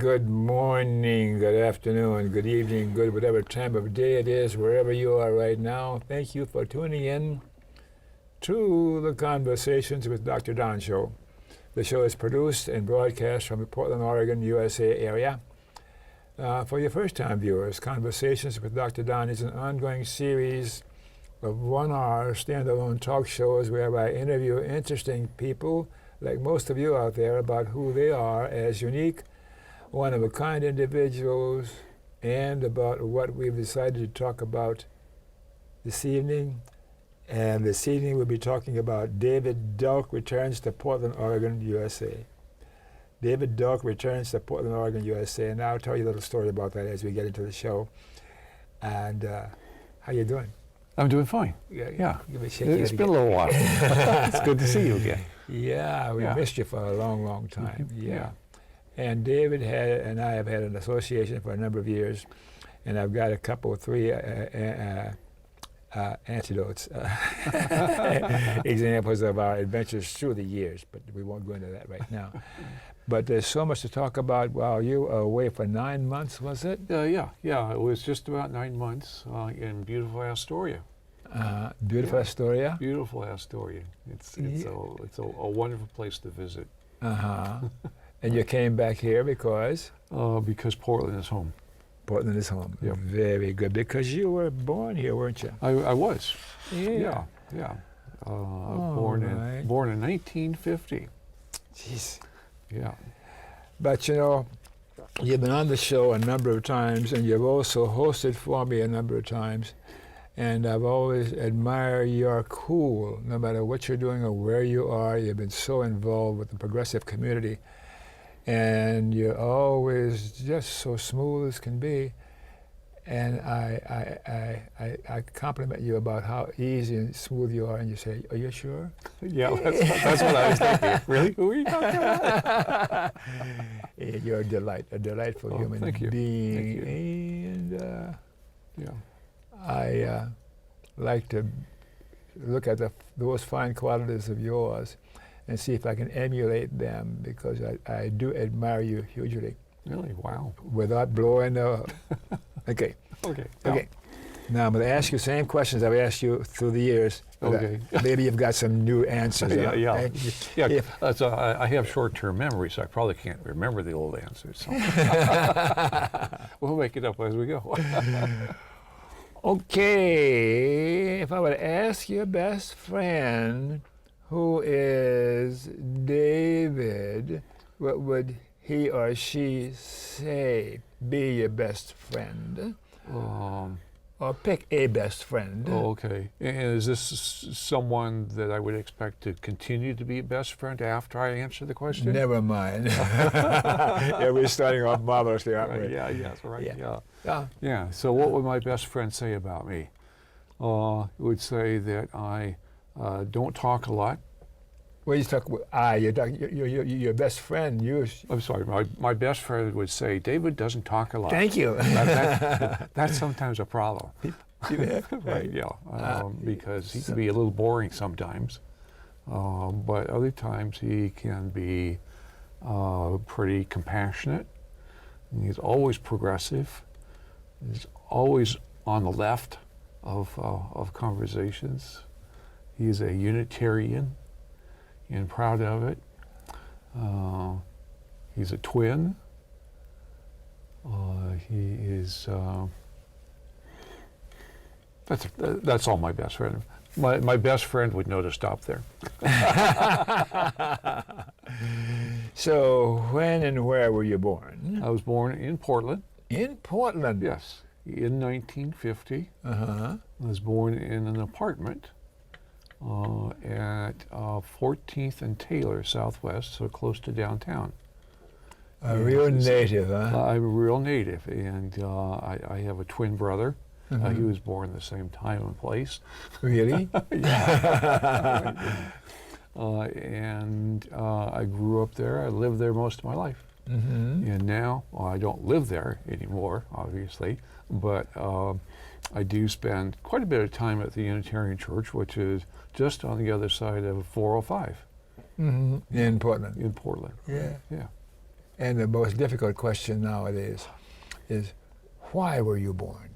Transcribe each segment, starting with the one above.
Good morning, good afternoon, good evening, good whatever time of day it is, wherever you are right now. Thank you for tuning in to the Conversations with Dr. Don show. The show is produced and broadcast from the Portland, Oregon, USA area. For your first-time viewers, Conversations with Dr. Don is an ongoing series of 1-hour standalone talk shows where I interview interesting people, like most of you out there, about who they are as unique, one-of-a-kind individuals, and about what we've decided to talk about this evening. And this evening we'll be talking about David Delk returns to Portland, Oregon, USA. David Delk returns to Portland, Oregon, USA, and I'll tell you a little story about that as we get into the show. And how you doing? I'm doing fine. Yeah. Give me a shake. It's been a little while. It's good to see you again. Yeah, we missed you for a long, long time. Yeah. And David and I have had an association for a number of years, and I've got a couple, 3 antidotes, examples of our adventures through the years, but we won't go into that right now. But there's so much to talk about. Wow, you were away for 9 months, was it? Yeah. It was just about 9 months in beautiful Astoria. Beautiful Astoria? Beautiful Astoria. It's a wonderful place to visit. And you came back here because? Because Portland is home. Portland is home. Yep. Very good. Because you were born here, weren't you? I was. Yeah. Born in 1950. Jeez. Yeah. But you know, you've been on the show a number of times, and you've also hosted for me a number of times. And I've always admired your cool, no matter what you're doing or where you are. You've been so involved with the progressive community. And you're always just so smooth as can be. And I compliment you about how easy and smooth you are, and you say, "Are you sure?" Yeah, that's what I was thinking. Really? Who are you talking about? You're a delightful human being. And I like to look at those fine qualities of yours and see if I can emulate them, because I do admire you hugely. Really? Wow. Without blowing the... Okay. Now I'm going to ask you the same questions I've asked you through the years. Okay. Maybe you've got some new answers. So I have short-term memory, so I probably can't remember the old answers. So. We'll make it up as we go. Okay. If I were to ask your best friend, who is David, what would he or she say? Be your best friend. Or pick a best friend. Okay. And is this someone that I would expect to continue to be a best friend after I answer the question? Never mind. We're starting off marvelously, aren't we? That's right. Yeah. So what would my best friend say about me? It would say that I don't talk a lot. Well, you talk. Your best friend. I'm sorry. My best friend would say, David doesn't talk a lot. Thank you. That's sometimes a problem. Right. Because he can be a little boring sometimes, but other times he can be pretty compassionate. He's always progressive. He's always on the left of conversations. He's a Unitarian and proud of it. He's a twin. He is. That's all my best friend. My best friend would know to stop there. So when and where were you born? I was born in Portland. In Portland? Yes, in 1950. I was born in an apartment at 14th and Taylor, Southwest, so close to downtown. A real native, huh? I'm a real native, and I have a twin brother. He was born the same time and place. Really? Yeah. And I grew up there. I lived there most of my life. And now, I don't live there anymore, obviously, but I do spend quite a bit of time at the Unitarian Church, which is just on the other side of 405. In Portland. In Portland. Yeah. Yeah. And the most difficult question nowadays is, why were you born?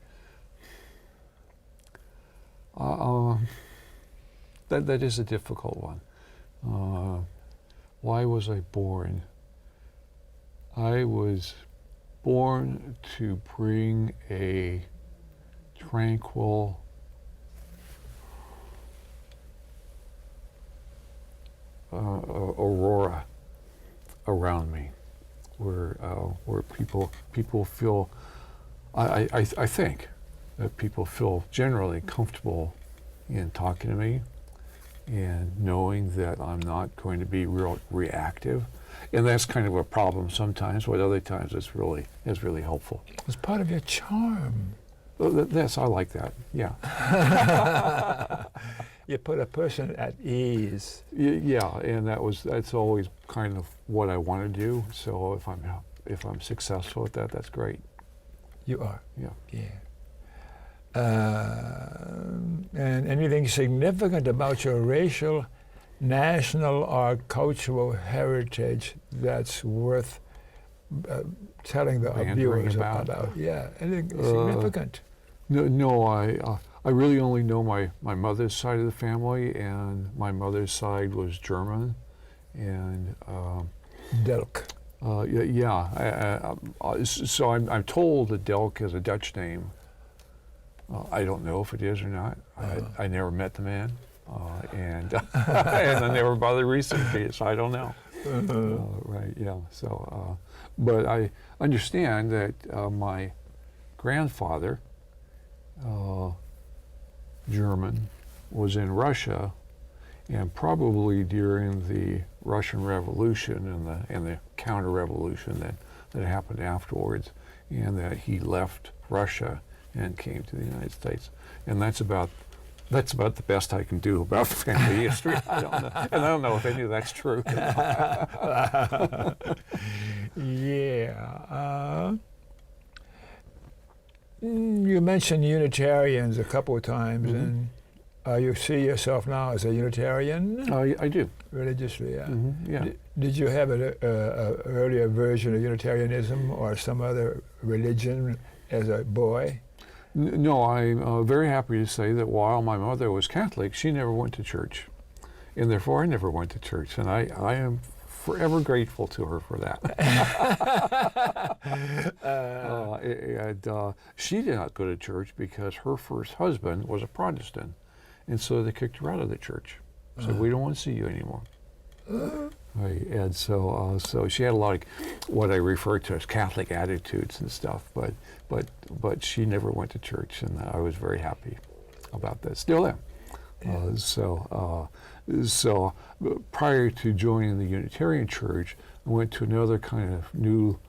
That is a difficult one. Why was I born? I was born to bring a tranquil, aurora around me, where people feel. I think that people feel generally comfortable in talking to me, and knowing that I'm not going to be real reactive. And that's kind of a problem sometimes, but other times it's really helpful. It's part of your charm. Well, yes, I like that. Yeah. You put a person at ease. Yeah, and that's always kind of what I want to do. So if I'm successful at that, that's great. You are. Yeah. Yeah. And anything significant about your racial, national, or cultural heritage that's worth telling the Bantering viewers about? about? Yeah, anything significant? No, I really only know my mother's side of the family, and my mother's side was German, and Delk. So I'm told that Delk is a Dutch name. I don't know if it is or not. I never met the man, and and I never bothered researching it, so I don't know. Right? Yeah. So, but I understand that my grandfather, German, was in Russia, and probably during the Russian Revolution and the counter-revolution that happened afterwards, and that he left Russia and came to the United States. And that's about the best I can do about family history. I don't know, and I don't know if any of that's true. Yeah. You mentioned Unitarians a couple of times, and you see yourself now as a Unitarian? I do. Religiously, yeah. Yeah. Did you have an earlier version of Unitarianism or some other religion as a boy? No, I'm very happy to say that while my mother was Catholic, she never went to church. And therefore I never went to church. And I am forever grateful to her for that. She did not go to church because her first husband was a Protestant. And so they kicked her out of the church. Said, we don't want to see you anymore. Right, and so she had a lot of what I refer to as Catholic attitudes and stuff, but she never went to church, and I was very happy about that. Still am. Yeah. So prior to joining the Unitarian Church, I went to another kind of new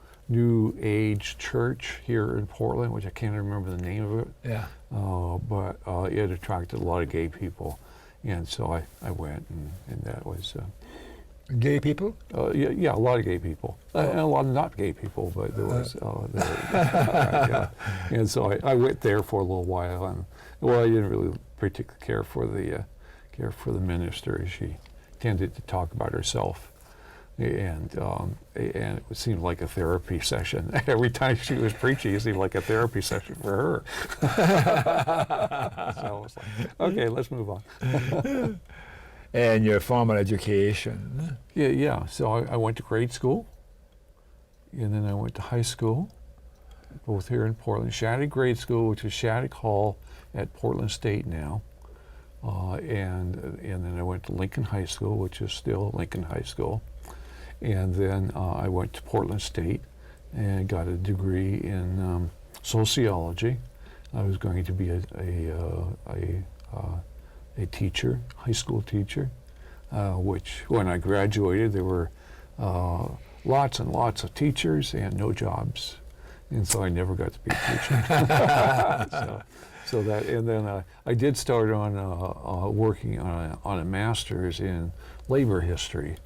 age church here in Portland, which I can't remember the name of it. Yeah. But it attracted a lot of gay people, and so I went, and that was. Gay people? Yeah, a lot of gay people, and a lot of not gay people, but there was. Right, yeah. And so I went there for a little while, and I didn't really particularly care for the minister. She tended to talk about herself, and it seemed like a therapy session. Every time she was preaching, it seemed like a therapy session for her. So I was like, okay, let's move on. And your formal education? Yeah. So I went to grade school, and then I went to high school, both here in Portland. Shattuck Grade School, which is Shattuck Hall at Portland State now, and then I went to Lincoln High School, which is still Lincoln High School, and then I went to Portland State and got a degree in sociology. I was going to be a teacher, high school teacher, which when I graduated there were lots and lots of teachers and no jobs, and so I never got to be a teacher. so that, and then I did start on working on a master's in labor history,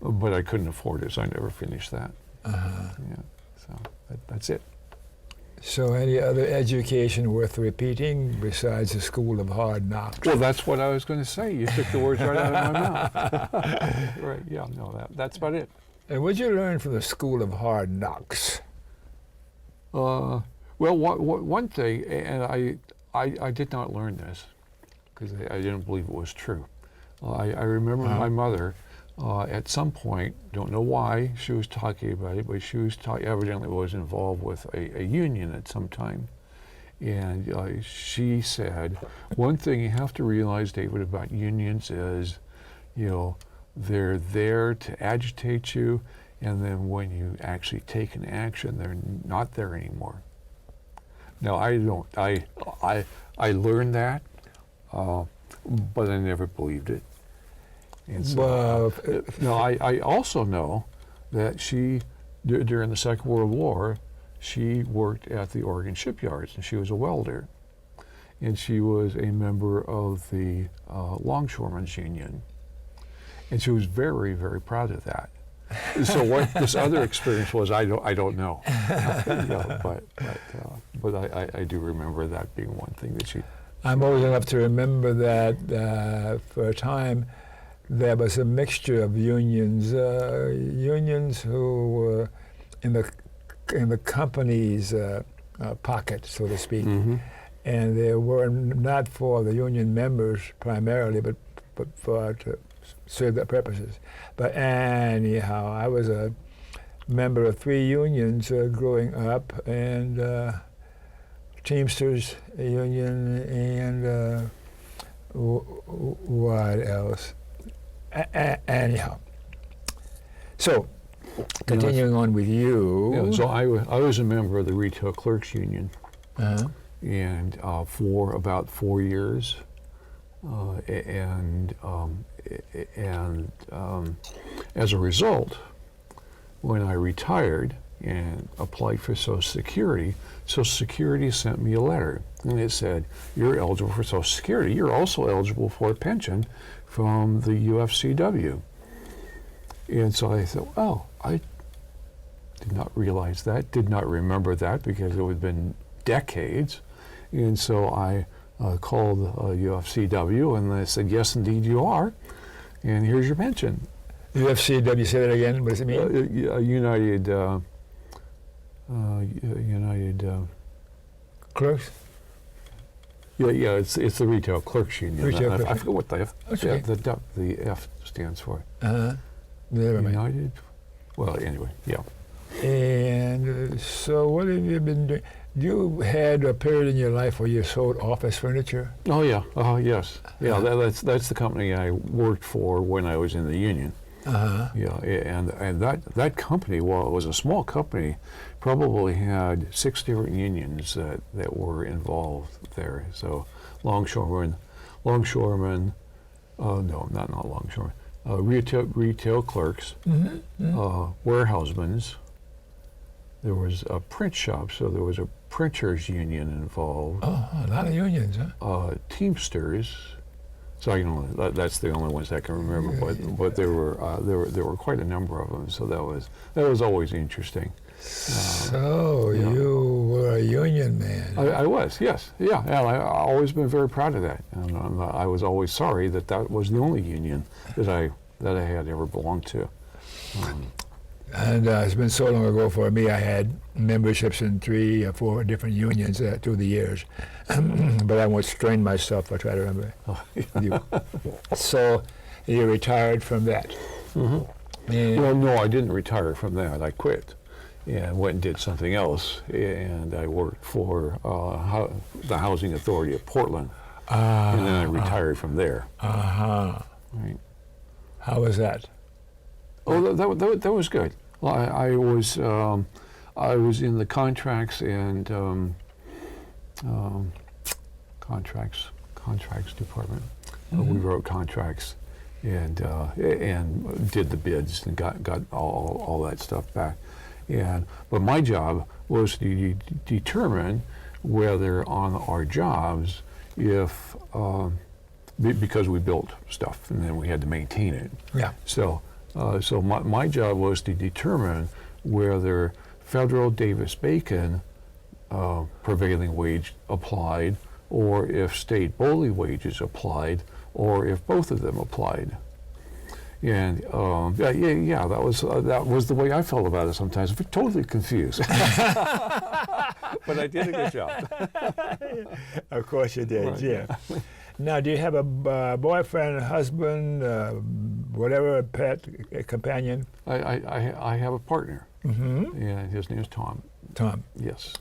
but I couldn't afford it, so I never finished that. Yeah, so that's it. So any other education worth repeating besides the School of Hard Knocks? Well, that's what I was going to say. You took the words right out of my mouth. Right, yeah, no, that's about it. And what did you learn from the School of Hard Knocks? Well, one thing, and I did not learn this because I didn't believe it was true. I remember my mother at some point, don't know why she was talking about it, but she was evidently was involved with a union at some time. And she said, one thing you have to realize, David, about unions is, they're there to agitate you, and then when you actually take an action, they're not there anymore. Now, I learned that, but I never believed it. And so, I also know that she, during the Second World War, she worked at the Oregon shipyards, and she was a welder. And she was a member of the Longshoremen's Union. And she was very, very proud of that. So what this other experience was, I don't know. But I do remember that being one thing that she... I'm old enough to remember that for a time there was a mixture of unions, unions who were in the company's pocket, so to speak, and they were not for the union members primarily, but for to serve their purposes. But anyhow, I was a member of 3 unions growing up, and Teamsters Union, and what else? Anyhow, so continuing on with you. Yeah, so I was a member of the Retail Clerks Union, and for about 4 years, and as a result, when I retired and applied for Social Security sent me a letter, and it said, "You're eligible for Social Security. You're also eligible for a pension from the UFCW." And so I thought, oh, I did not realize that, did not remember that, because it had been decades. And so I called UFCW, and they said, "Yes, indeed you are, and here's your pension." UFCW, say that again, what does it mean? United Clerks? Yeah, it's the Retail Clerks Union. Retail I Clerks. forget what the F, Okay. the F stands for. Never mind. United? Well, anyway, yeah. And so what have you been doing? You had a period in your life where you sold office furniture? Oh, yeah. Yes. Yeah, that's the company I worked for when I was in the union. Yeah, and that company, while it was a small company, probably had 6 different unions that were involved there. So longshoremen, no, not longshoremen, retail clerks, warehousemen. There was a print shop, so there was a printers union involved. Oh, a lot of unions, huh? Teamsters. So that's the only ones I can remember, but there were quite a number of them. So that was always interesting. So you were a union man. I was, yes, yeah, and I've always been very proud of that. And I was always sorry that was the only union that I had ever belonged to. And it's been so long ago for me. I had memberships in 3 or 4 different unions through the years, but I won't strain myself. I try to remember. So you retired from that. Well, no, I didn't retire from that. I quit and went and did something else, and I worked for the Housing Authority of Portland, and then I retired from there. Right. How was that? Oh, that was good. Well, I was in the contracts and contracts department. We wrote contracts and did the bids and got all that stuff back. But my job was to determine whether on our jobs, if because we built stuff and then we had to maintain it. Yeah. So my job was to determine whether federal Davis-Bacon prevailing wage applied, or if state BOLI wages applied, or if both of them applied. And that was the way I felt about it sometimes. Totally confused. But I did a good job. Of course you did, Right, yeah. Now, do you have a boyfriend, husband, whatever, pet, a companion? I have a partner, Mm-hmm. and his name is Tom. Tom. Yes.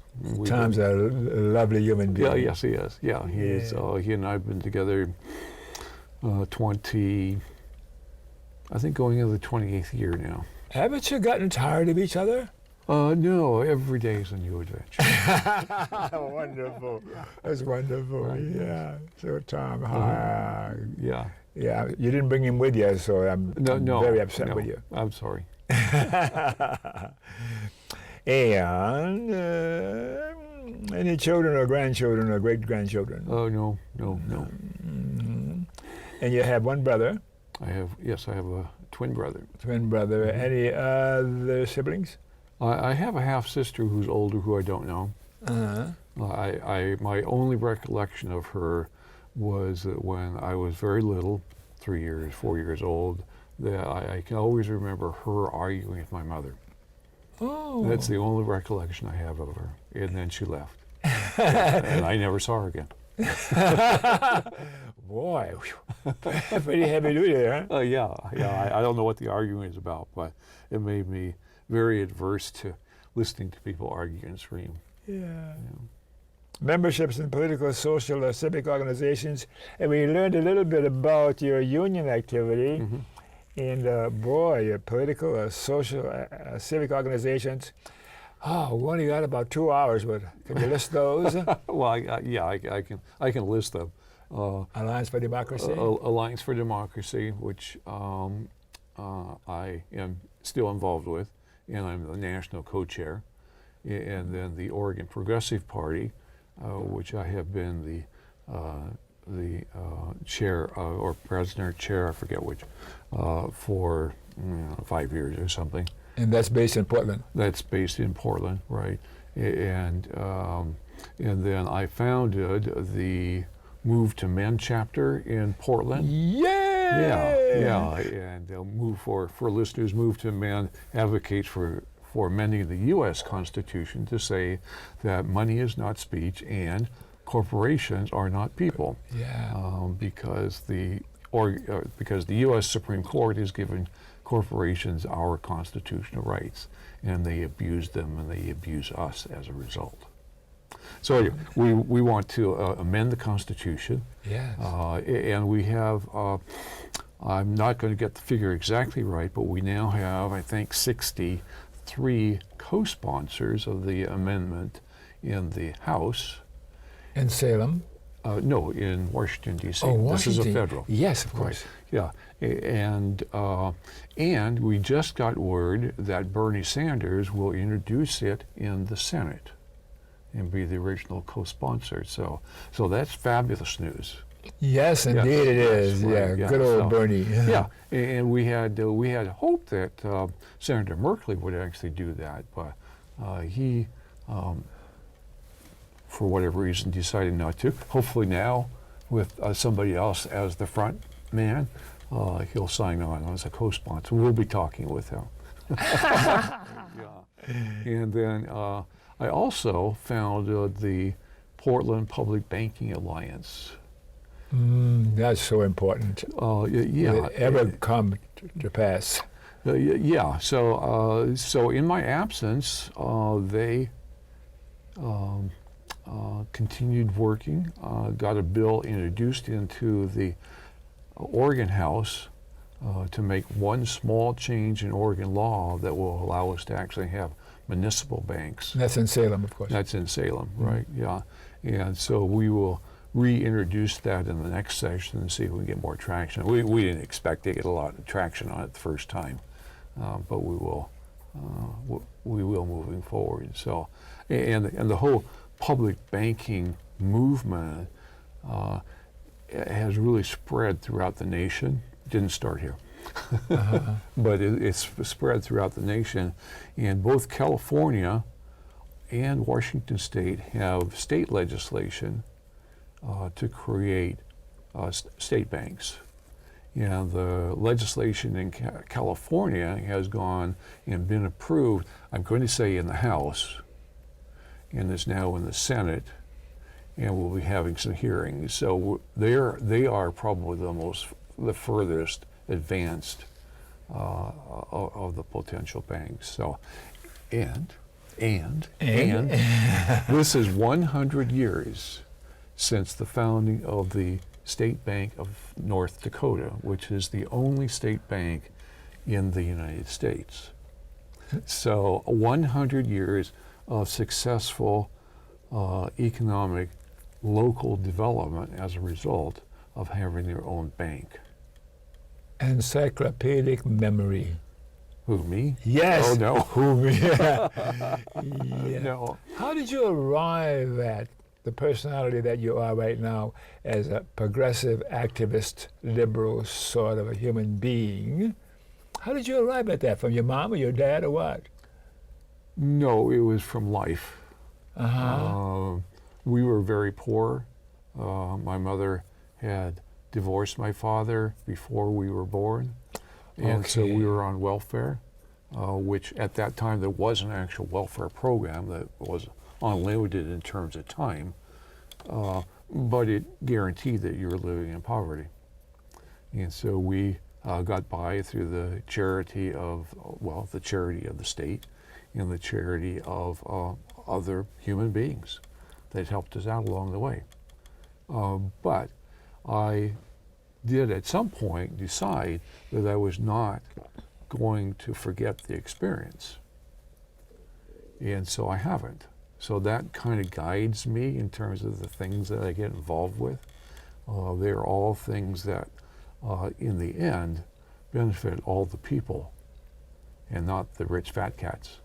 Tom's a lovely human being. Yeah, yes, he is. Yeah, he is. He and I have been together 20, I think going into the 28th year now. Haven't you gotten tired of each other? No, every day is a new adventure. Wonderful. That's wonderful. Right, yeah. So, Tom, Yeah. yeah, you didn't bring him with you, so I'm No, very upset no, with you. I'm sorry. And any children or grandchildren or great-grandchildren? Oh, no. Mm-hmm. And you have one brother. I have a twin brother. Twin brother. Mm-hmm. Any other siblings? I have a half sister who's older who I don't know. Uh-huh. My only recollection of her was that when I was very little, 4 years old, that I can always remember her arguing with my mother. Oh. That's the only recollection I have of her. And then she left. And I never saw her again. Boy, pretty heavy duty there, huh? Yeah. I don't know what the arguing is about, but it made me very adverse to listening to people argue and scream. Yeah. Memberships in political, social, or civic organizations. And we learned a little bit about your union activity. Mm-hmm. And boy, your political, social, civic organizations. Oh, we only got about 2 hours, but can you list those? Well, I can list them. Alliance for Democracy. Alliance for Democracy, which I am still involved with, and I'm the national co-chair. And then the Oregon Progressive Party, which I have been the chair or president or chair, I forget which, for 5 years or something. And that's based in Portland. That's based in Portland, right? And then I founded the Move to Men chapter in Portland. Yay! Yeah. And Move for listeners, Move to Men advocates for amending the U.S. Constitution to say that money is not speech and corporations are not people. Yeah. Because the U.S. Supreme Court has given corporations our constitutional rights, and they abuse them and they abuse us as a result. So anyway, we want to amend the Constitution. Yes. And we have, I'm not going to get the figure exactly right, but we now have, I think, 63 co-sponsors of the amendment in the House. In Salem. No, in Washington, D.C. Oh, Washington. This is a federal. Yes, of course. Right. Yeah, and we just got word that Bernie Sanders will introduce it in the Senate and be the original co-sponsor. So that's fabulous news. Yes, indeed it is. Right, Yeah, good old Bernie. Yeah, and we had hoped that Senator Merkley would actually do that, but he, for whatever reason, decided not to. Hopefully now, with somebody else as the front man, he'll sign on as a co-sponsor. We'll be talking with him. Yeah. And then I also founded the Portland Public Banking Alliance. That's so important. Yeah. Will it ever come to pass? Yeah. So in my absence, they continued working, got a bill introduced into the Oregon House to make one small change in Oregon law that will allow us to actually have municipal banks. That's in Salem, of course. That's in Salem, right? Yeah. And so we will reintroduce that in the next session and see if we can get more traction. We didn't expect to get a lot of traction on it the first time, but we will moving forward. So, and the whole public banking movement has really spread throughout the nation. It didn't start here. But it's spread throughout the nation, and both California and Washington State have state legislation to create state banks, And the legislation in California has gone and been approved, I'm going to say in the House, and is now in the Senate, and we'll be having some hearings. So they are probably the furthest advanced of the potential banks. So, and this is 100 years since the founding of the State Bank of North Dakota, which is the only state bank in the United States. So 100 years of successful economic local development as a result of having their own bank. Encyclopedic memory. Who, me? Yes. Oh, no. Who, me? Yeah. No. How did you arrive at the personality that you are right now as a progressive, activist, liberal sort of a human being? How did you arrive at that? From your mom or your dad or what? No, it was from life. We were very poor. My mother had divorced my father before we were born. And so we were on welfare, which at that time there was an actual welfare program that was unlimited in terms of time, but it guaranteed that you were living in poverty. And so we got by through the charity of, the charity of the state and the charity of other human beings that helped us out along the way. But I did at some point decide that I was not going to forget the experience. And so I haven't. So that kind of guides me in terms of the things that I get involved with. They're all things that, in the end, benefit all the people and not the rich fat cats,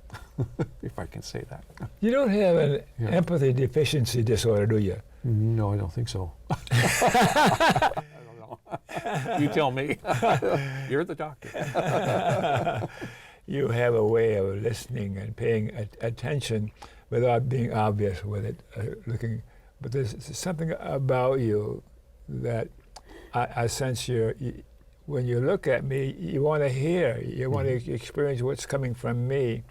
if I can say that. You don't have an empathy deficiency disorder, do you? No, I don't think so. I don't know. You tell me. You're the doctor. You have a way of listening and paying attention without being obvious with it, looking. But there's something about you that I sense when you look at me, you want to hear, you want to experience what's coming from me.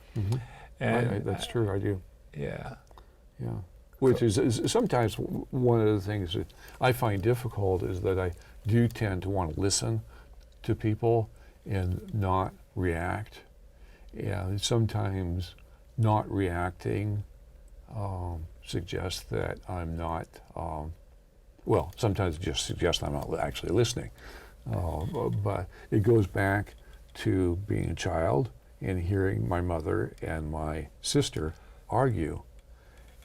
And that's true, I do. Yeah. Yeah. Which is sometimes one of the things that I find difficult is that I do tend to want to listen to people and not react. And sometimes not reacting suggests that I'm not, sometimes it just suggests I'm not actually listening. But it goes back to being a child and hearing my mother and my sister argue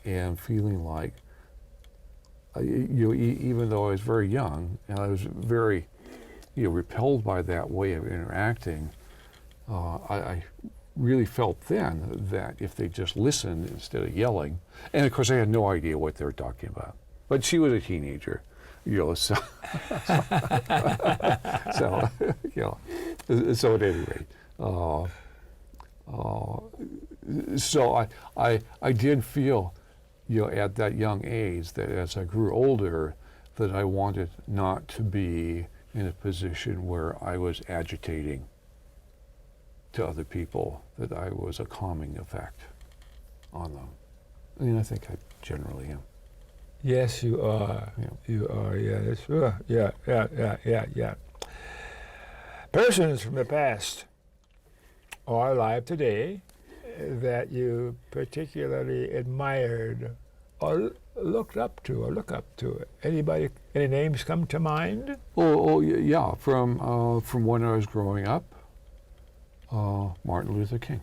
and feeling like, even though I was very young and I was very, repelled by that way of interacting, I really felt then that if they just listened instead of yelling, and of course I had no idea what they were talking about, but she was a teenager, so at any rate, so I did feel, at that young age that as I grew older, that I wanted not to be in a position where I was agitating to other people, that I was a calming effect on them. I mean, I think I generally am. Yes, you are. Yeah. You are, yeah, that's sure. Yeah. Persons from the past or alive today that you particularly admired or looked up to or look up to. Anybody, any names come to mind? Yeah, from when I was growing up, Martin Luther King,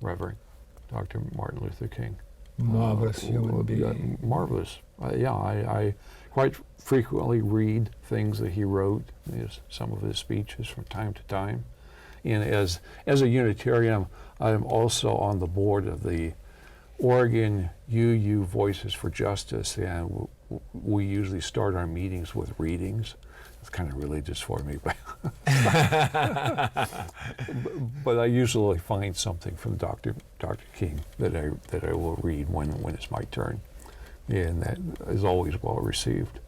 Reverend Dr. Martin Luther King. Marvelous human being. Marvelous. I quite frequently read things that he wrote, some of his speeches from time to time. And as a Unitarian, I'm also on the board of the Oregon UU Voices for Justice, and we usually start our meetings with readings. It's kind of religious for me, but but I usually find something from Dr. King that I will read when it's my turn, and that is always well received.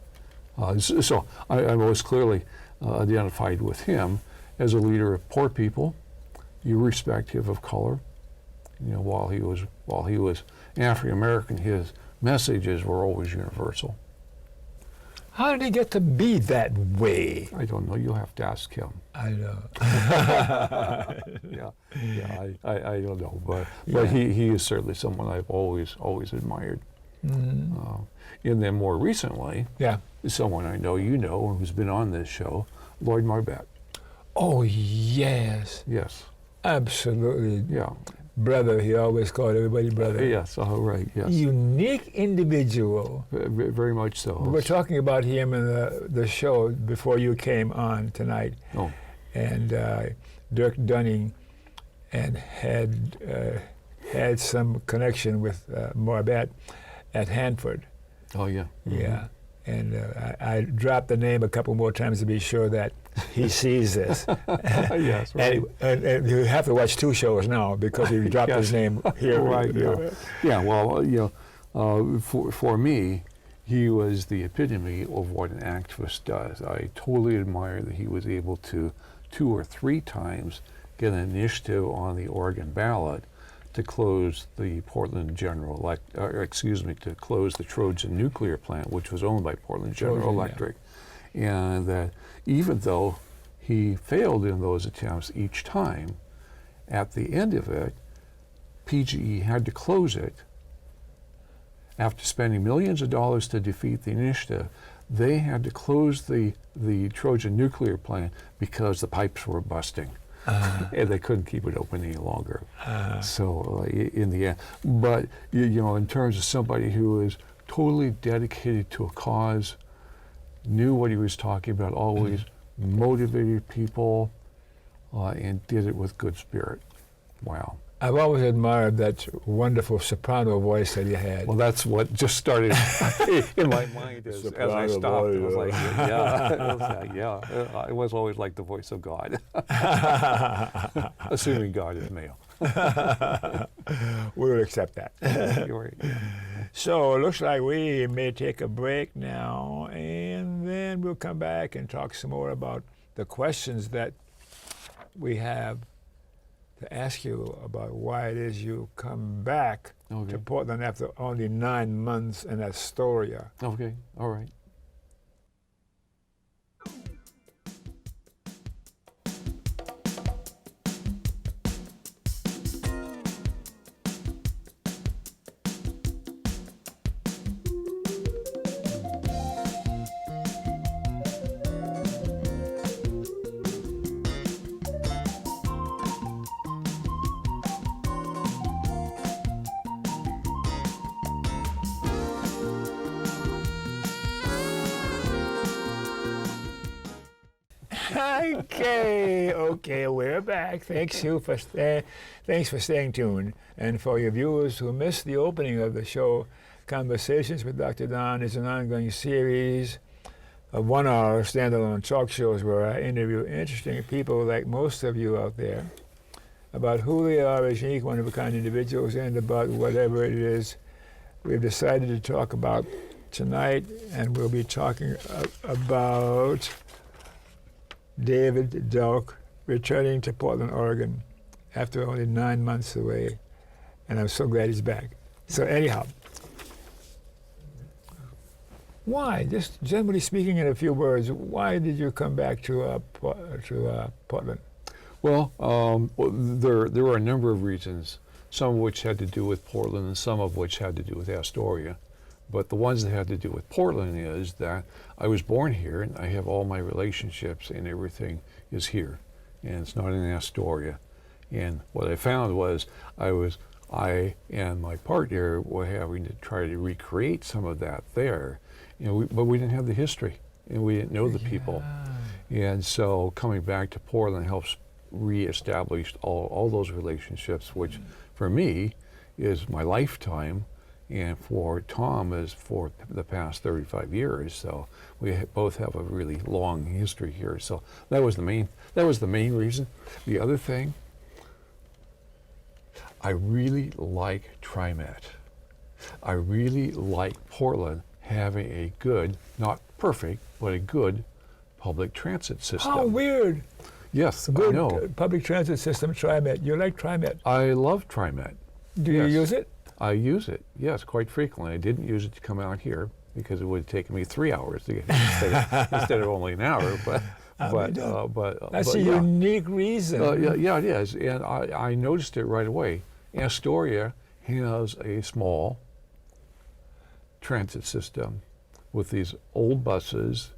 So I was clearly identified with him as a leader of poor people, irrespective of color. You know, while he was African American, his messages were always universal. How did he get to be that way? I don't know. You'll have to ask him. I know. I don't know, but Yeah. he is certainly someone I've always admired. And then more recently, Yeah. someone I know, you know, who's been on this show, Lloyd Marbett. Oh, yes. Yes. Absolutely. Yeah. Brother, he always called everybody brother. Yes. Oh, right. Yes. Unique individual. Very much so. We were talking about him in the show before you came on tonight. Oh. And Dirk Dunning and had some connection with Marbett at Hanford. Oh, yeah. Yeah. And I dropped the name a couple more times to be sure that he sees this. Yes, right. And you have to watch 2 shows now because he dropped his name here. Right, yeah. Yeah, well, you know, for me, he was the epitome of what an activist does. I totally admire that he was able to 2 or 3 times get an initiative on the Oregon ballot to close the Portland to close the Trojan nuclear plant, which was owned by Portland General Electric. And that even though he failed in those attempts each time, at the end of it, PGE had to close it. After spending millions of dollars to defeat the initiative, they had to close the Trojan nuclear plant because the pipes were busting. And they couldn't keep it open any longer. So in the end, but you know, in terms of somebody who is totally dedicated to a cause, knew what he was talking about, always motivated people, and did it with good spirit. Wow. I've always admired that wonderful soprano voice that he had. Well, that's what just started in my mind as I stopped. It was like, I was always like the voice of God, assuming God is male. We will accept that. You're right. So it looks like we may take a break now, and then we'll come back and talk some more about the questions that we have to ask you about why it is you come back to Portland after only 9 months in Astoria. Okay, all right. Okay, we're back. Thanks for staying tuned. And for your viewers who missed the opening of the show, Conversations with Dr. Don is an ongoing series of 1-hour standalone talk shows where I interview interesting people like most of you out there about who they are as unique, one-of-a-kind individuals and about whatever it is we've decided to talk about tonight. And we'll be talking about David Delk returning to Portland, Oregon after only 9 months away. And I'm so glad he's back. So anyhow, why, just generally speaking in a few words, why did you come back to Portland? Well, there were a number of reasons, some of which had to do with Portland and some of which had to do with Astoria. But the ones that had to do with Portland is that I was born here and I have all my relationships and everything is here. And it's not in Astoria. And what I found was I and my partner were having to try to recreate some of that there. You know, but we didn't have the history and we didn't know the people. And so coming back to Portland helps reestablish all those relationships, which for me is my lifetime. And for Tom is for the past 35 years. So we both have a really long history here. So that was the main reason. The other thing, I really like TriMet. I really like Portland having a good, not perfect, but a good public transit system. How weird. Yes, Good I know. public transit system, TriMet. You like TriMet. I love TriMet. Do you Yes. use it? I use it, yes, quite frequently. I didn't use it to come out here because it would have taken me 3 hours to get here instead of only an hour. But That's a yeah. unique reason. Yeah, it is. And I noticed it right away. Astoria has a small transit system with these old buses.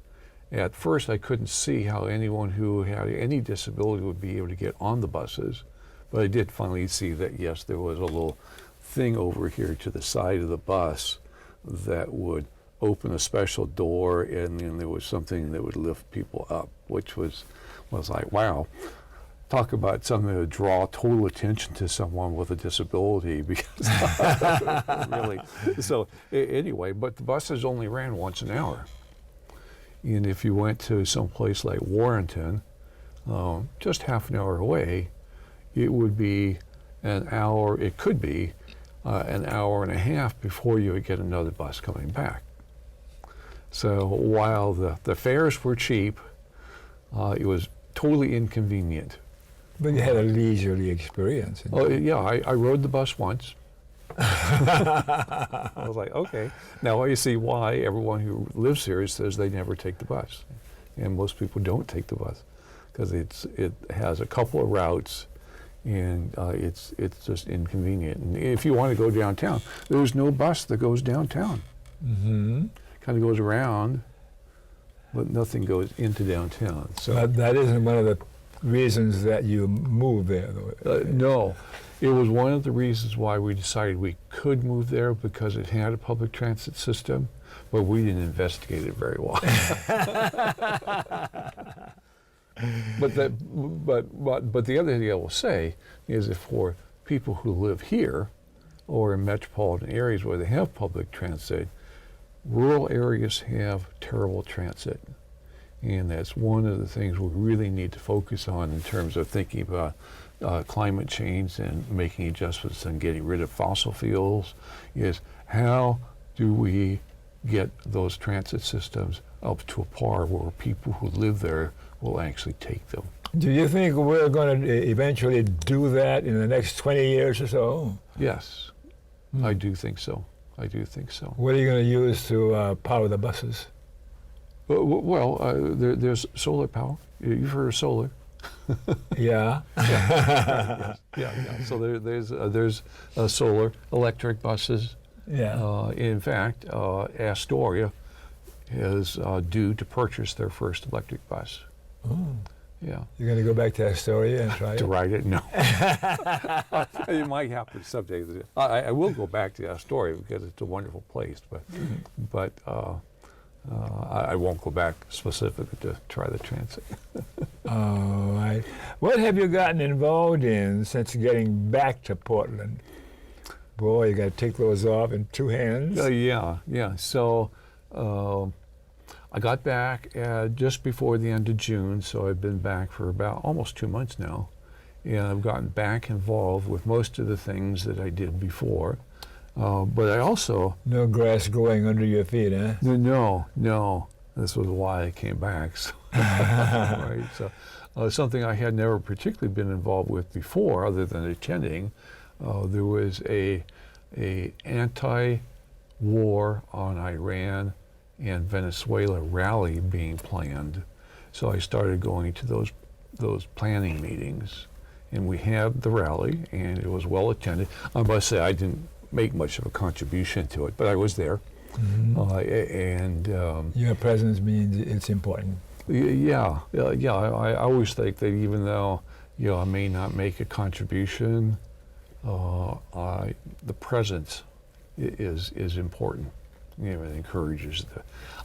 At first, I couldn't see how anyone who had any disability would be able to get on the buses. But I did finally see that, yes, there was a little thing over here to the side of the bus that would open a special door, and then there was something that would lift people up, which was like, wow. Talk about something to draw total attention to someone with a disability, because really. So anyway, but the buses only ran once an hour. And if you went to some place like Warrenton, just half an hour away, it would be an hour, it could be an hour and a half before you would get another bus coming back. So while the fares were cheap, it was totally inconvenient. But you had a leisurely experience. Oh, yeah, I rode the bus once. I was like, okay. Now you see why everyone who lives here says they never take the bus. And most people don't take the bus because it has a couple of routes, and it's just inconvenient. And if you want to go downtown, there's no bus that goes downtown. Mm-hmm. Kind of goes around, but nothing goes into downtown. So That isn't one of the reasons that you moved there, though. no, it was one of the reasons why we decided we could move there, because it had a public transit system, but we didn't investigate it very well. But the other thing I will say is that for people who live here or in metropolitan areas where they have public transit, rural areas have terrible transit. And that's one of the things we really need to focus on in terms of thinking about climate change and making adjustments and getting rid of fossil fuels, is how do we get those transit systems up to a par where people who live there will actually take them. Do you think we're going to eventually do that in the next 20 years or so? Yes, I do think so. I do think so. What are you going to use to power the buses? There's solar power. You've heard of solar. Yeah. Yeah. So there's solar electric buses. Yeah. In fact, Astoria is due to purchase their first electric bus. Oh. Yeah. You're going to go back to Astoria and try To it? ride it? No. It might happen someday. I will go back to Astoria because it's a wonderful place, but I won't go back specifically to try the transit. All right. What have you gotten involved in since getting back to Portland? Boy, you got to take those off in two hands. Yeah. So I got back just before the end of June, so I've been back for about almost 2 months now. And I've gotten back involved with most of the things that I did before. But I also... No grass growing under your feet, huh? No. This was why I came back. So, right, so something I had never particularly been involved with before, other than attending, there was a anti-war on Iran and Venezuela rally being planned. So I started going to those planning meetings, and we had the rally, and it was well attended. I must say I didn't make much of a contribution to it, but I was there. Mm-hmm. Your presence means it's important. Yeah. I always think that even though I may not make a contribution, the presence is important. It encourages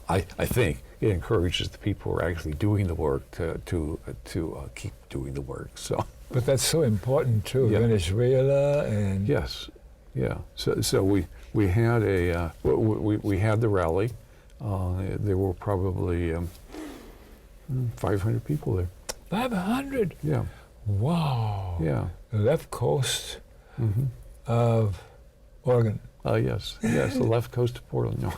I think it encourages the people who are actually doing the work to keep doing the work. So. But that's so important too. Yeah. Venezuela and Yes. Yeah. So we had we had the rally. There were probably 500 people there. 500. Yeah. Wow. Yeah. The left coast of Oregon. Yes, the left coast of Portland. No.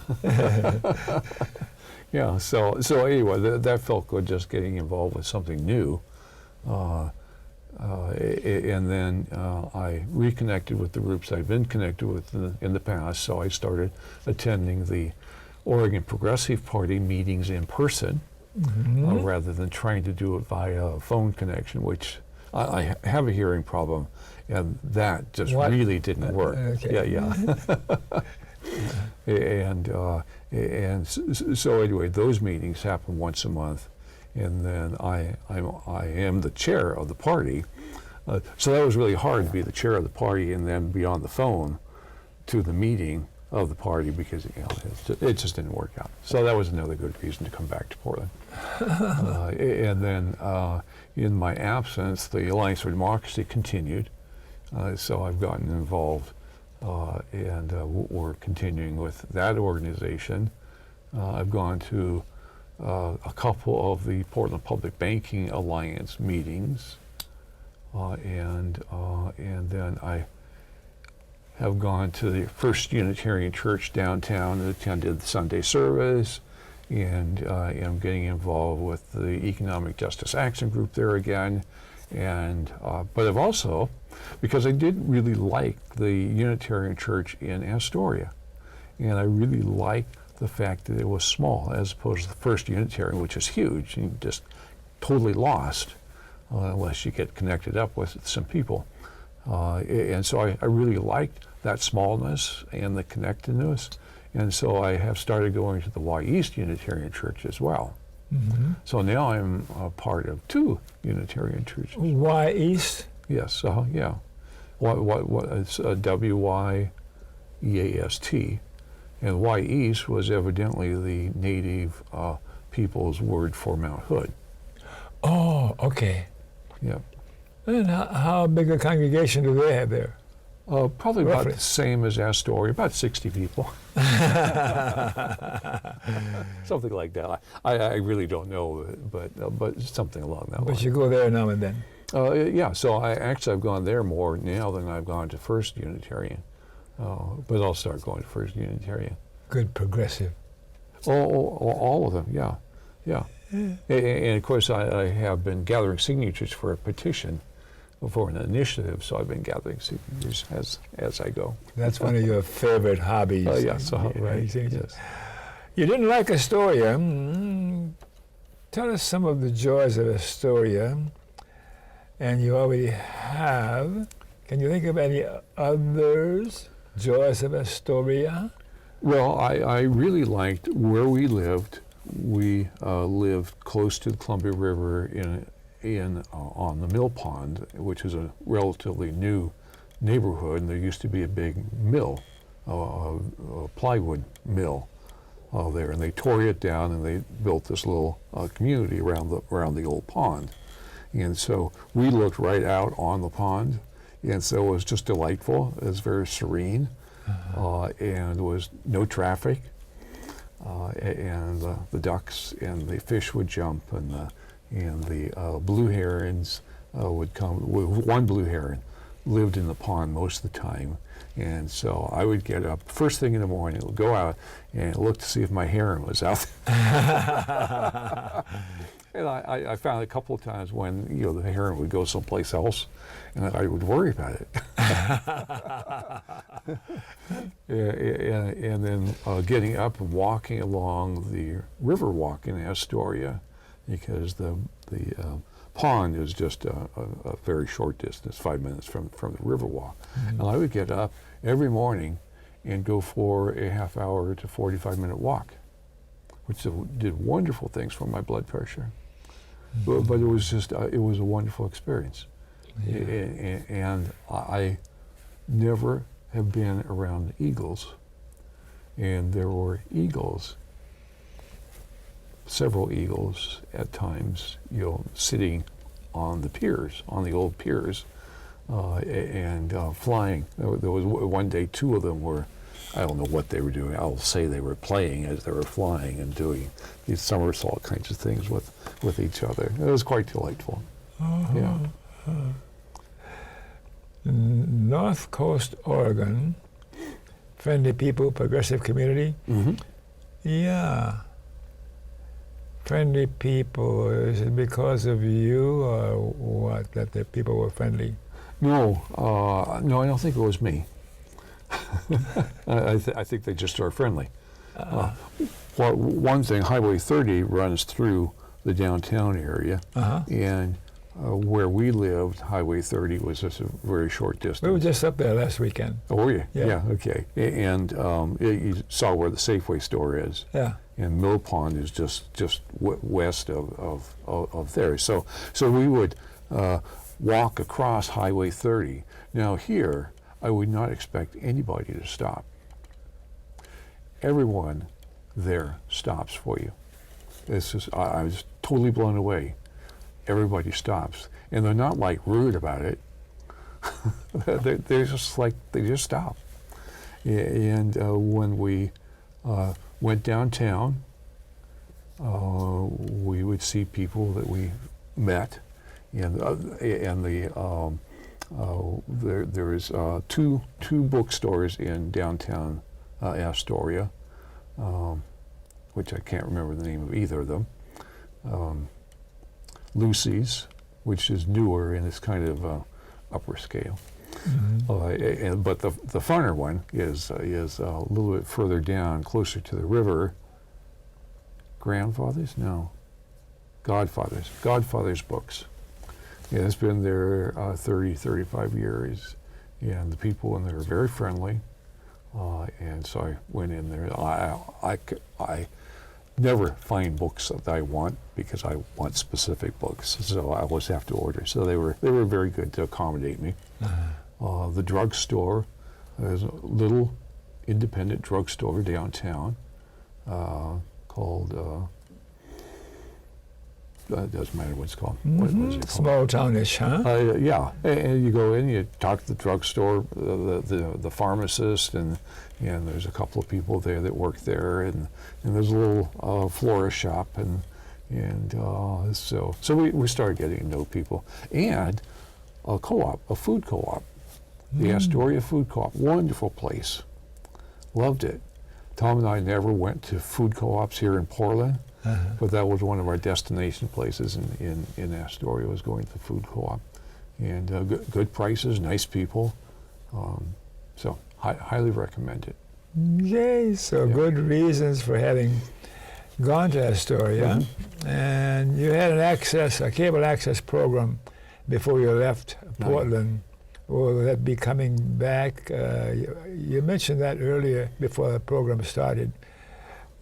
Yeah. So anyway, that felt good, just getting involved with something new. And then I reconnected with the groups I'd been connected with in the past. So I started attending the Oregon Progressive Party meetings in person, rather than trying to do it via phone connection, which I have a hearing problem, and that just really didn't work. Okay. Yeah. And so anyway, those meetings happen once a month, and then I am the chair of the party. So that was really hard to be the chair of the party and then be on the phone to the meeting of the party, because it just didn't work out. So that was another good reason to come back to Portland. And then in my absence, the Alliance for Democracy continued. So I've gotten involved, and we're continuing with that organization. I've gone to a couple of the Portland Public Banking Alliance meetings, and then I have gone to the First Unitarian Church downtown and attended the Sunday service, and am getting involved with the Economic Justice Action Group there again. And but I've also, because I did really like the Unitarian Church in Astoria, and I really liked the fact that it was small as opposed to the First Unitarian, which is huge, and you're just totally lost unless you get connected up with some people. And so I really liked that smallness and the connectedness, and so I have started going to the Y East Unitarian Church as well. So now I'm a part of 2 Unitarian churches. Y East? Yes, yeah. What it's WYEAST, and Y East was evidently the native people's word for Mount Hood. Oh, okay. Yeah. And how big a congregation do they have there? Probably Roughly. about the same as Astoria, about 60 people. Something like that. I really don't know, but something along that line. But you go there now and then. Yeah, so I've gone there more now than I've gone to First Unitarian. But I'll start going to First Unitarian. Good progressive. All of them, yeah. And of course, I have been gathering signatures for a petition for an initiative, so I've been gathering signatures as I go. That's one of your favorite hobbies. Yes, right. Yes. You didn't like Astoria. Tell us some of the joys of Astoria, and you already have. Can you think of any others? Joys of Astoria? Well, I really liked where we lived. We lived close to the Columbia River on the Mill Pond, which is a relatively new neighborhood, and there used to be a big mill, a plywood mill there, and they tore it down and they built this little community around the old pond. And so we looked right out on the pond, and so it was just delightful. It was very serene, and there was no traffic, and the ducks and the fish would jump, and the blue herons would come. One blue heron lived in the pond most of the time, and so I would get up first thing in the morning, go out and look to see if my heron was out there. And I found a couple of times when the heron would go someplace else, and I would worry about it. and then getting up and walking along the river walk in Astoria, because the pond is just a very short distance, 5 minutes from the river walk. And I would get up every morning and go for a half hour to 45-minute walk, which did wonderful things for my blood pressure. But it was just, it was a wonderful experience. Yeah. And I never have been around eagles, and there were eagles, several eagles at times, sitting on the piers, on the old piers, and flying. There was one day 2 of them were, I don't know what they were doing. I'll say they were playing as they were flying and doing these somersault kinds of things with each other. It was quite delightful. Yeah. North Coast, Oregon, friendly people, progressive community. Yeah. Friendly people, is it because of you or what, that the people were friendly? No, no, I don't think it was me. I think they just are friendly. Well, one thing, Highway 30 runs through the downtown area, and where we lived, Highway 30 was just a very short distance. We were just up there last weekend. Oh, were you? Yeah. Okay. And you saw where the Safeway store is. Yeah. And Mill Pond is just west of there. So we would walk across Highway 30. Now here, I would not expect anybody to stop. Everyone there stops for you. It's just, I was totally blown away. Everybody stops, and they're not like rude about it. They're just like, they just stop. And when we went downtown, we would see people that we met, and there is two bookstores in downtown Astoria, which I can't remember the name of either of them. Lucy's, which is newer and it's kind of upper scale. But the funner one is a little bit further down, closer to the river. Grandfathers? No. Godfathers. Godfathers Books. Yeah, it's been there 30, 35 years, and the people in there are very friendly. And so I went in there. I never find books that I want because I want specific books, so I always have to order. So they were very good to accommodate me. The drugstore, there's a little independent drugstore downtown called. It doesn't matter what it's called. What is it called? Small townish, huh? Yeah, and you go in, you talk to the drugstore, the pharmacist, and there's a couple of people there that work there, and there's a little florist shop, and so we started getting to know people, and a co-op, a food co-op, the Astoria Food Co-op, wonderful place, loved it. Tom and I never went to food co-ops here in Portland. But that was one of our destination places in Astoria, was going to the food co-op. And good prices, nice people. So highly recommend it. Yay, so good reasons for having gone to Astoria. And you had a cable access program before you left Portland. Will that be coming back? You mentioned that earlier before the program started.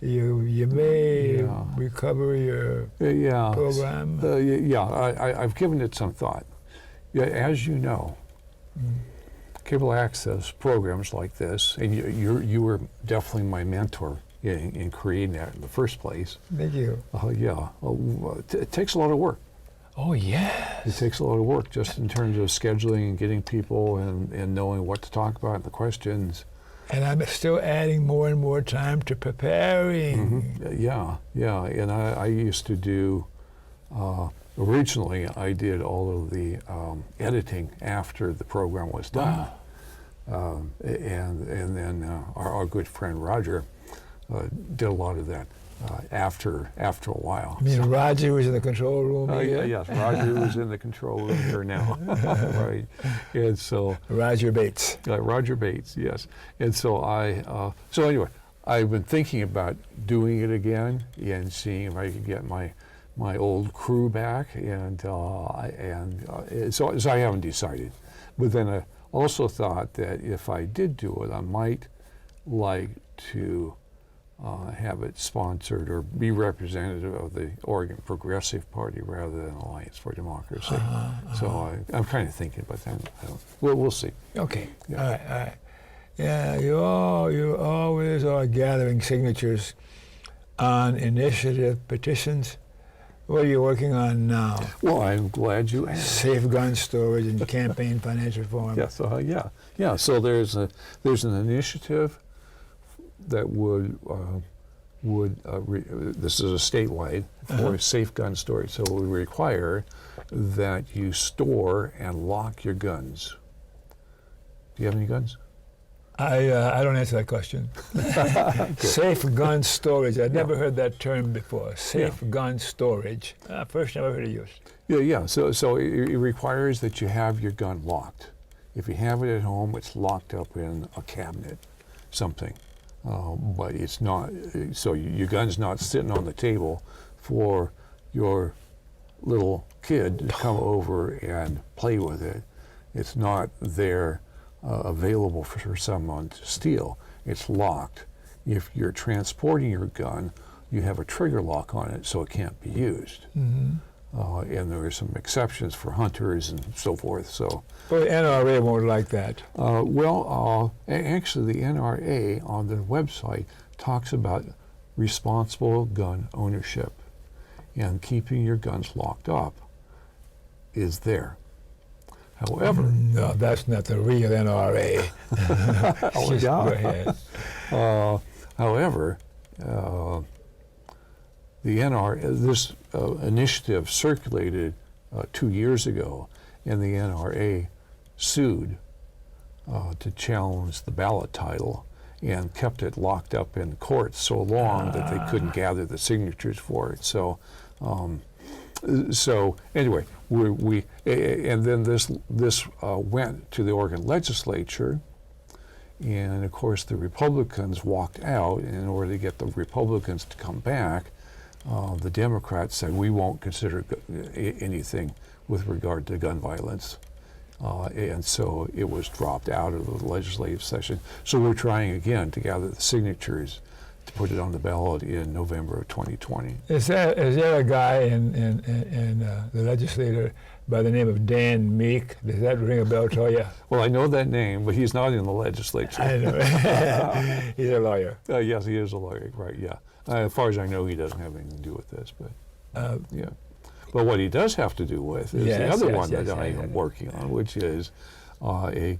You may recover your program. I've given it some thought. Yeah, as you know, cable access programs like this, and you were definitely my mentor in creating that in the first place. Thank you. It takes a lot of work. Oh, yes. It takes a lot of work just in terms of scheduling and getting people and knowing what to talk about and the questions. And I'm still adding more and more time to preparing. Yeah. And I used to do, originally I did all of the editing after the program was done. And then our good friend Roger did a lot of that after a while. You mean Roger was in the control room? Yes, Roger was in the control room here now. Right. And so Roger Bates. Roger Bates, yes. And so so anyway, I've been thinking about doing it again and seeing if I could get my old crew back, and so I haven't decided. But then I also thought that if I did do it, I might like to have it sponsored or be representative of the Oregon Progressive Party rather than Alliance for Democracy. So I'm kind of thinking about that. We'll see. Okay. Yeah. All right. Yeah, you always are gathering signatures on initiative petitions. What are you working on now? Well, I'm glad you asked. Safe gun storage and campaign finance reform. Yes. Yeah. So there's an initiative that this is a statewide for safe gun storage. So it would require that you store and lock your guns. Do you have any guns? I don't answer that question. Safe gun storage. I'd never heard that term before. Safe gun storage. First time I've heard it used. Yeah. So it requires that you have your gun locked. If you have it at home, it's locked up in a cabinet, something. But it's not. So your gun's not sitting on the table for your little kid to come over and play with it. It's not there available for someone to steal. It's locked. If you're transporting your gun, you have a trigger lock on it so it can't be used. Mm-hmm. And there are some exceptions for hunters and so forth. So, Well, the NRA won't like that. Actually, the NRA on the website talks about responsible gun ownership, and keeping your guns locked up is there. However, No, that's not the real NRA. Oh, Just yeah. go ahead. However, the this initiative circulated 2 years ago, and the NRA sued to challenge the ballot title and kept it locked up in court so long that they couldn't gather the signatures for it. So anyway, and then this went to the Oregon legislature, and of course the Republicans walked out. And in order to get the Republicans to come back, the Democrats said we won't consider anything with regard to gun violence, and so it was dropped out of the legislative session. So we're trying again to gather the signatures to put it on the ballot in November of 2020. Is there a guy in the legislature by the name of Dan Meek? Does that ring a bell to you? Well, I know that name, but he's not in the legislature. I know. He's a lawyer. Yes, he is a lawyer, right, yeah. As far as I know, he doesn't have anything to do with this, but yeah. But what he does have to do with is the other one that I am working on, which is an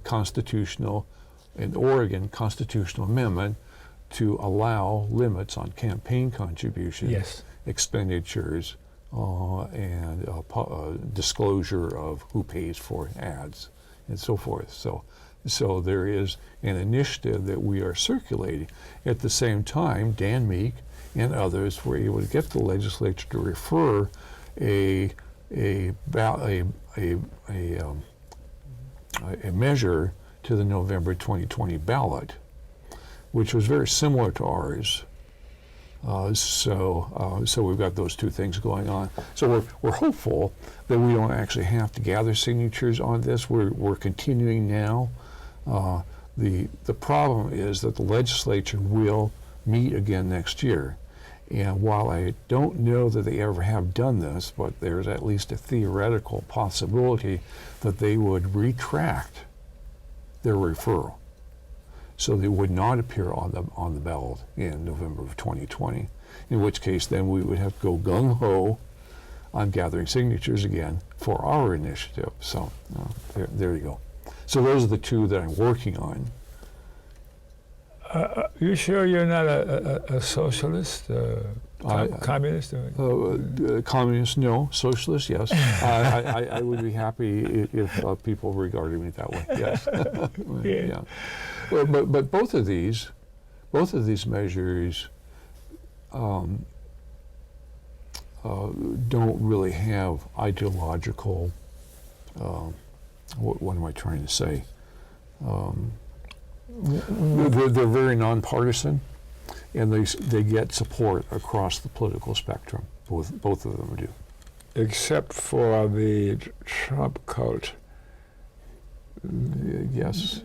Oregon constitutional amendment to allow limits on campaign contributions, expenditures, and disclosure of who pays for ads and so forth. So there is an initiative that we are circulating. At the same time, Dan Meek and others were able to get the legislature to refer a measure to the November 2020 ballot, which was very similar to ours. So we've got those two things going on. So we're hopeful that we don't actually have to gather signatures on this. We're continuing now. The problem is that the legislature will meet again next year. And while I don't know that they ever have done this, but there's at least a theoretical possibility that they would retract their referral. So they would not appear on the ballot in November of 2020, in which case then we would have to go gung-ho on gathering signatures again for our initiative. So there you go. So those are the two that I'm working on. You sure you're not a socialist, communist? Communist, no. Socialist, yes. I would be happy if people regarded me that way. Yes. Yeah. Well, but both of these measures don't really have ideological. What am I trying to say? They're very nonpartisan, and they get support across the political spectrum. Both of them do. Except for the Trump cult. Yes.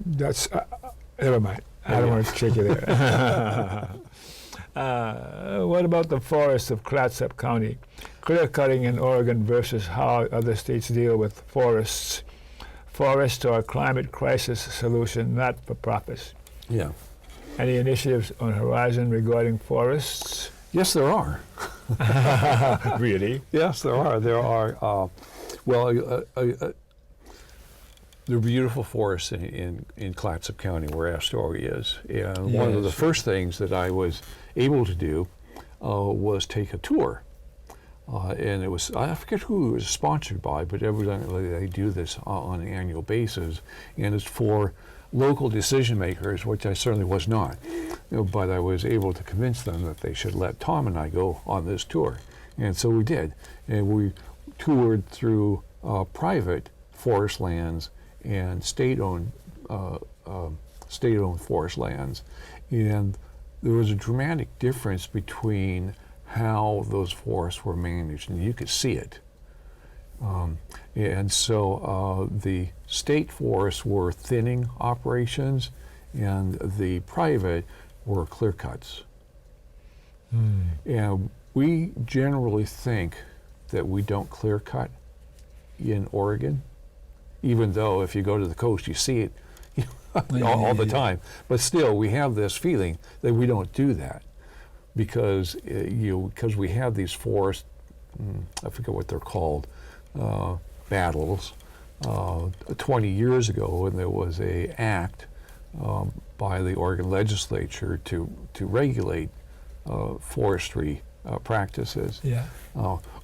That's never mind. I don't want to trick you there. What about the forests of Clatsop County? Clear cutting in Oregon versus how other states deal with forests. Forests are a climate crisis solution, not for profits. Yeah. Any initiatives on horizon regarding forests? Yes, there are. Really? Yes, there are. There are. There are beautiful forests in Clatsop County where Astoria is. And one of the first things that I was able to do was take a tour. And it was, I forget who it was sponsored by, but evidently they do this on an annual basis. And it's for local decision makers, which I certainly was not, but I was able to convince them that they should let Tom and I go on this tour. And so we did. And we toured through private forest lands and state-owned forest lands. And there was a dramatic difference between how those forests were managed, and you could see it. And so the state forests were thinning operations, and the private were clear cuts. And we generally think that we don't clear cut in Oregon, even though if you go to the coast, you see it all the time. But still, we have this feeling that we don't do that because because we have these forest, I forget what they're called, battles. 20 years ago, when there was a act by the Oregon legislature to regulate forestry practices. Yeah.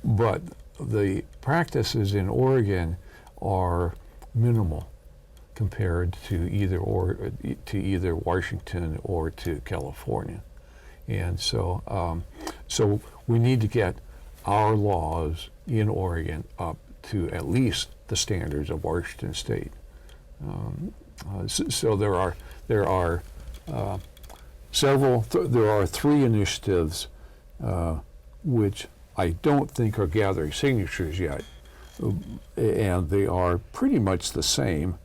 But the practices in Oregon are minimal compared to either Washington or to California, and so so we need to get our laws in Oregon up to at least the standards of Washington State. So there are there are three initiatives which I don't think are gathering signatures yet, and they are pretty much the same.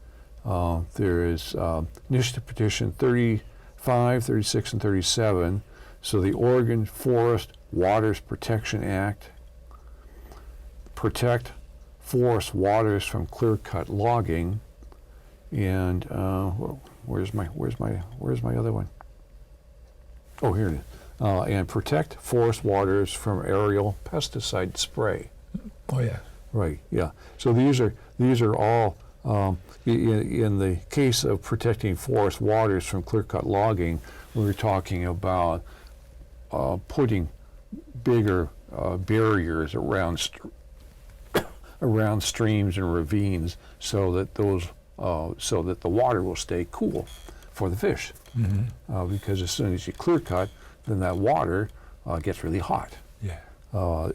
There is initiative petition 35, 36, and 37. So the Oregon Forest Waters Protection Act, protect forest waters from clear-cut logging, and where's my other one? Oh, here it is. And protect forest waters from aerial pesticide spray. Oh yeah. Right. Yeah. So these are all in the case of protecting forest waters from clear-cut logging. We're talking about putting bigger barriers around streams and ravines so that the water will stay cool for the fish. Because as soon as you clear cut, then that water gets really hot. Yeah.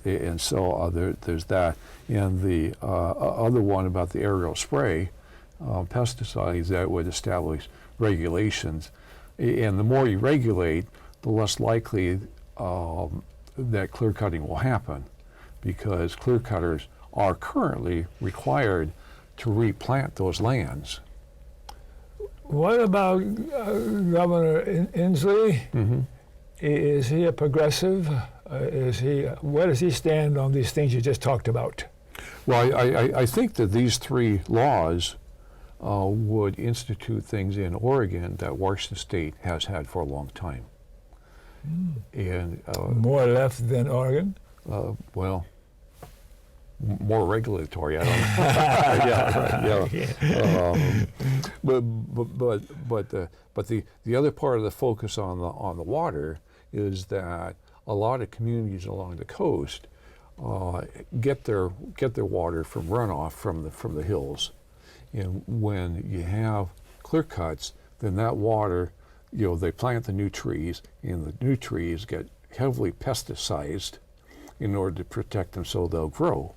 And so there's that. And the other one about the aerial spray, pesticides, that would establish regulations. And the more you regulate, the less likely that clear cutting will happen, because clear cutters are currently required to replant those lands. What about Governor Inslee? Is he a progressive? Where does he stand on these things you just talked about? Well, I think that these three laws would institute things in Oregon that Washington State has had for a long time. And more left than Oregon? Well, more regulatory. I don't know. But the other part of the focus on the water is that a lot of communities along the coast get their water from runoff from the hills, and when you have clear cuts, then that water, they plant the new trees, and the new trees get heavily pesticided in order to protect them so they'll grow.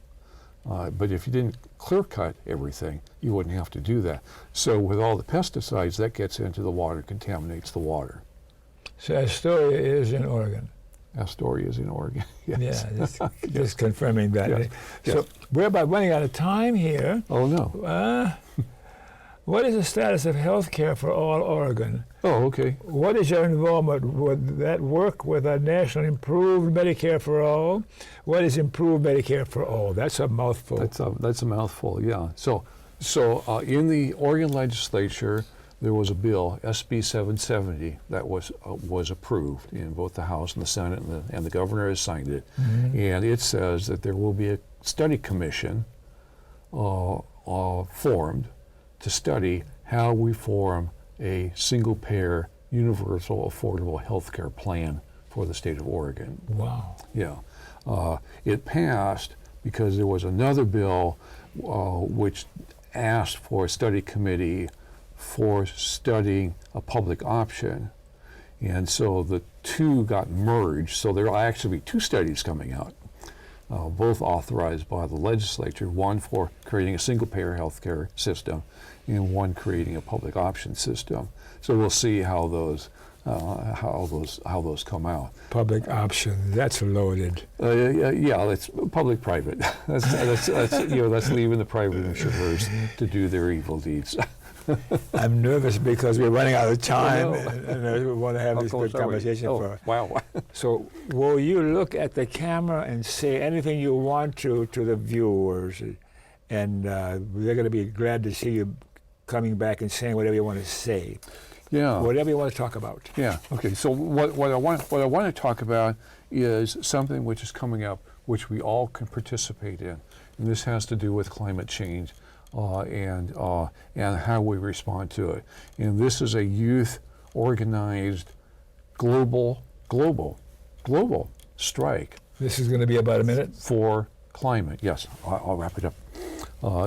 But if you didn't clear cut everything, you wouldn't have to do that. So with all the pesticides, that gets into the water, contaminates the water. So Astoria is in Oregon. Astoria is in Oregon. Yes. Yeah, just confirming that. Yes. So we're about running out of time here. Oh no. What is the status of health care for all Oregon? Oh, okay. What is your involvement? Would that work with a national improved Medicare for all? What is improved Medicare for all? That's a mouthful. That's a mouthful, yeah. So in the Oregon legislature, there was a bill, SB 770, that was approved in both the House and the Senate, and the governor has signed it. And it says that there will be a study commission formed to study how we form a single-payer, universal, affordable health care plan for the state of Oregon. Wow. Yeah. It passed because there was another bill which asked for a study committee for studying a public option. And so the two got merged, so there will actually be two studies coming out, both authorized by the legislature, one for creating a single-payer healthcare system and one creating a public option system. So we'll see how those come out. Public option, that's loaded. Yeah, that's public-private. That's leaving the private insurers to do their evil deeds. I'm nervous because we're running out of time, and I want to have this good conversation. Wow. So, will you look at the camera and say anything you want to the viewers, and they're going to be glad to see you coming back and saying whatever you want to say. Yeah. Whatever you want to talk about. Yeah. Okay. So what I want to talk about is something which is coming up, which we all can participate in, and this has to do with climate change. And how we respond to it. And this is a youth organized global strike. This is going to be about a minute? For climate, yes. I'll wrap it up.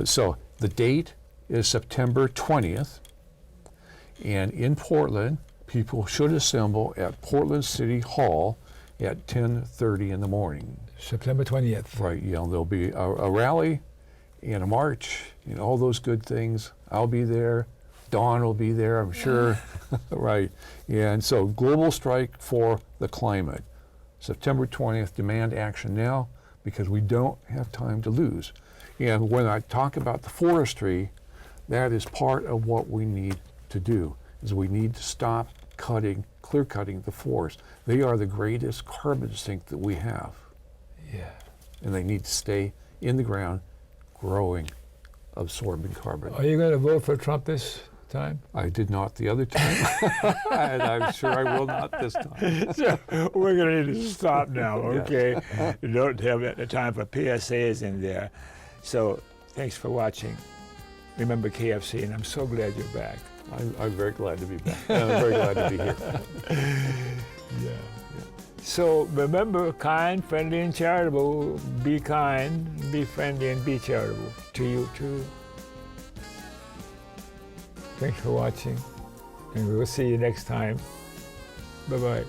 So the date is September 20th, and in Portland, people should assemble at Portland City Hall at 10:30 in the morning. September 20th. Right, there'll be a rally and a march, all those good things. I'll be there. Dawn will be there, I'm sure. Right. And so global strike for the climate. September 20th, demand action now because we don't have time to lose. And when I talk about the forestry, that is part of what we need to do, is we need to stop clear cutting the forest. They are the greatest carbon sink that we have. Yeah. And they need to stay in the ground, growing, absorbing carbon. Are you going to vote for Trump this time? I did not the other time, and I'm sure I will not this time. So we're going to need to stop now, okay? You don't have the time for PSAs in there. So thanks for watching. Remember KFC, and I'm so glad you're back. I'm very glad to be back. I'm very glad to be here. Yeah. So remember, kind, friendly, and charitable. Be kind, be friendly, and be charitable. To you too. Thanks for watching, and we'll see you next time. Bye-bye.